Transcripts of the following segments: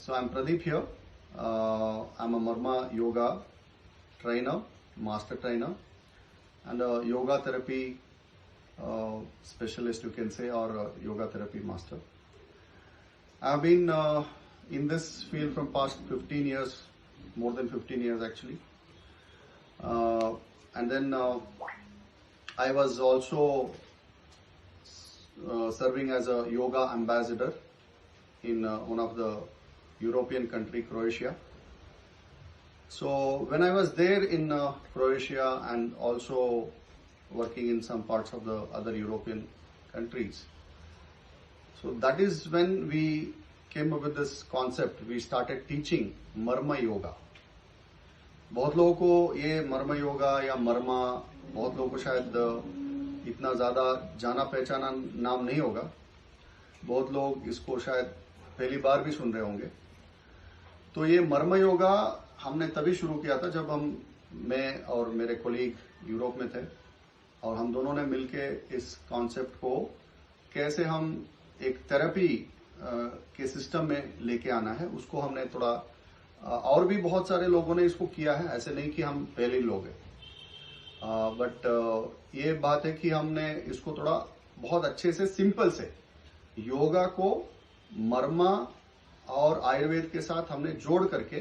So I'm Pradeep here. I'm a Marma yoga trainer, master trainer, and a yoga therapy specialist, you can say, or a yoga therapy master. I've been in this field from past 15 years, more than 15 years actually. And then I was also serving as a yoga ambassador in one of the European country, Croatia. So when I was there in Croatia and also working in some parts of the other European countries, so that is when we came up with this concept. We started teaching Marma Yoga. बहुत लोगों को ये मर्म योगा या मर्मा, बहुत लोगों को शायद इतना ज़्यादा जाना पहचाना नाम नहीं होगा. बहुत लोग इसको शायद पहली बार भी सुन रहे होंगे. तो ये मर्म योगा हमने तभी शुरू किया था जब मैं और मेरे कोलीग यूरोप में थे, और हम दोनों ने मिलके इस कॉन्सेप्ट को कैसे हम एक थेरेपी के सिस्टम में लेके आना है, उसको हमने थोड़ा, और भी बहुत सारे लोगों ने इसको किया है, ऐसे नहीं कि हम पहले लोग हैं, बट ये बात है कि हमने इसको थोड़ा बहुत अच्छे से, सिंपल से योगा को मर्मा और आयुर्वेद के साथ हमने जोड़ करके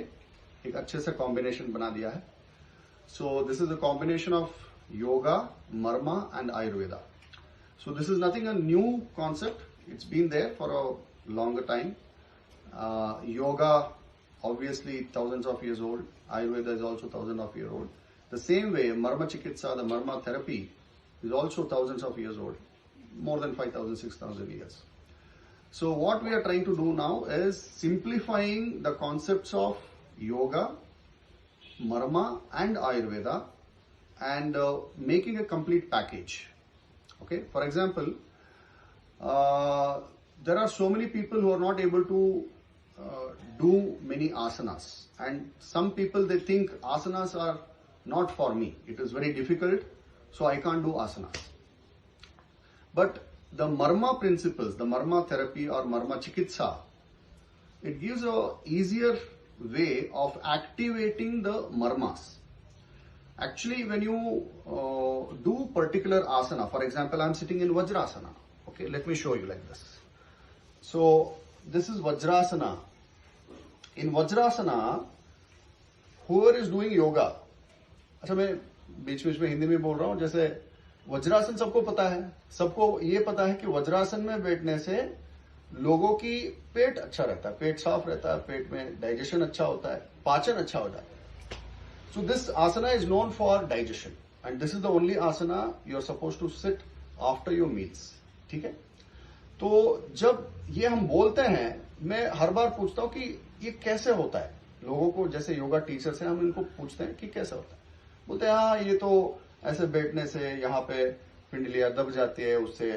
एक अच्छे से कॉम्बिनेशन बना दिया है. So this is a combination of yoga, marma and Ayurveda. So this is nothing a new concept. It's been there for a longer time. Yoga obviously thousands of years old. Ayurveda is also thousands of years old. The same way, Marma Chikitsa, the Marma therapy, is also thousands of years old, more than 5,000, 6,000 years. So what we are trying to do now is simplifying the concepts of yoga, Marma and Ayurveda, and making a complete package. Okay, for example, there are so many people who are not able to do many asanas, and some people, they think asanas are not for me, it is very difficult, so I can't do asanas. But the Marma principles, the Marma therapy or Marma Chikitsa, it gives a easier way of activating the Marmas. Actually, when you do particular asana, for example, I'm sitting in Vajrasana. Okay, let me show you like this. So this is Vajrasana. In Vajrasana, whoever is doing yoga, अच्छा मैं बीच बीच में हिंदी में बोल रहा हूँ, जैसे वज्रासन सबको पता है, सबको ये पता है कि वज्रासन में बैठने से लोगों की पेट अच्छा रहता है, पेट साफ रहता है, पेट में डाइजेशन अच्छा होता है, पाचन अच्छा होता है. So this asana is known for digestion, and this is the only asana you are supposed to sit after your meals. ठीक है. तो जब ये हम बोलते हैं, मैं हर बार पूछता हूँ कि ये कैसे होता है. लोगों को, जैसे योगा टीचर्स हैं, हम इनको पूछते हैं कि कैसे होता है. बोलते हैं हाँ, ये तो ऐसे बैठने से यहाँ पे पिंडलियां दब जाती है, उससे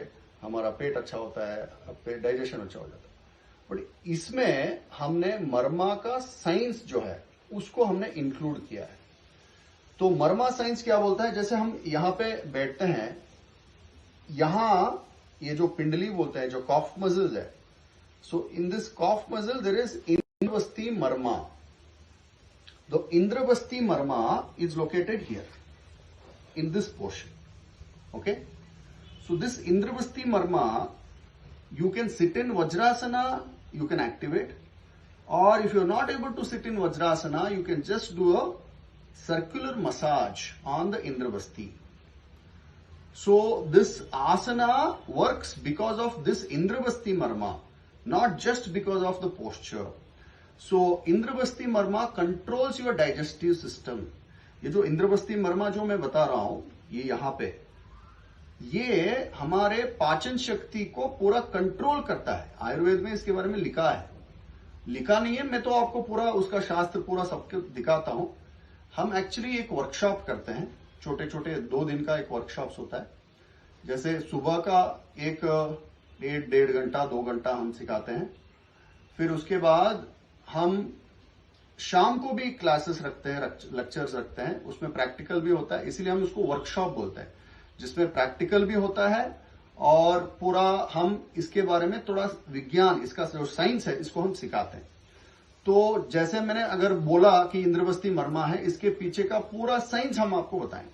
हमारा पेट अच्छा होता है, पेट डाइजेशन अच्छा हो जाता है. बट इसमें हमने मर्मा का साइंस जो है उसको हमने इंक्लूड किया है. तो मर्मा साइंस क्या बोलता है, जैसे हम यहाँ पे बैठते हैं, यहाँ ये जो पिंडली बोलते हैं, जो कॉफ मसल्स है, so in this calf muscle there is Indravasti marma. The Indravasti marma is located here in this portion. Okay, so this Indravasti marma, you can sit in Vajrasana, you can activate, or if you're not able to sit in Vajrasana, you can just do a circular massage on the Indravasti. So this asana works because of this Indravasti Marma, not just because of the posture. So Indravasti Marma controls your digestive system. ये जो Indravasti Marma जो मैं बता रहा हूं, ये यहाँ पे, ये हमारे पाचन शक्ति को पूरा कंट्रोल करता है. आयुर्वेद में इसके बारे में लिखा है, लिखा नहीं है, मैं तो आपको पूरा उसका शास्त्र पूरा सबको दिखाता हूं. हम एक्चुअली एक वर्कशॉप करते हैं, छोटे छोटे 2 दिन का एक वर्कशॉप होता है. जैसे सुबह का एक 1.5 घंटा 2 घंटा हम सिखाते हैं, फिर उसके बाद हम शाम को भी क्लासेस रखते हैं, लेक्चर्स रखते हैं, उसमें प्रैक्टिकल भी होता है, इसीलिए हम उसको वर्कशॉप बोलते हैं, जिसमें प्रैक्टिकल भी होता है और पूरा हम इसके बारे में थोड़ा विज्ञान, इसका जो साइंस है, इसको हम सिखाते हैं. तो जैसे मैंने अगर बोला कि इंद्रवस्ती मर्मा है, इसके पीछे का पूरा साइंस हम आपको बताएंगे,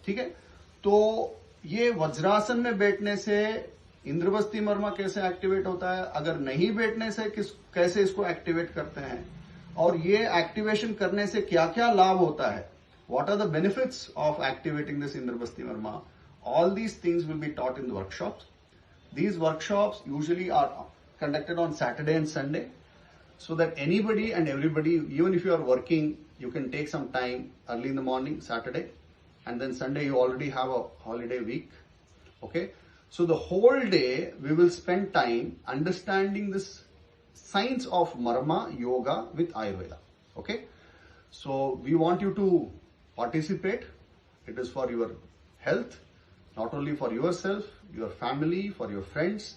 ठीक है। तो ये वज्रासन में बैठने से इंद्रवस्ती मर्मा कैसे एक्टिवेट होता है, अगर नहीं बैठने से कैसे इसको एक्टिवेट करते हैं, और ये एक्टिवेशन करने से क्या क्या लाभ होता है, what are the benefits of activating this Indrabasti Marma, all these things will be taught in the workshops. These workshops usually are conducted on Saturday and Sunday, so that anybody and everybody, even if you are working, you can take some time early in the morning, Saturday, and then Sunday you already have a holiday week, okay. So the whole day we will spend time understanding this science of Marma Yoga with Ayurveda, okay. So we want you to participate. It is for your health, not only for yourself, your family, for your friends.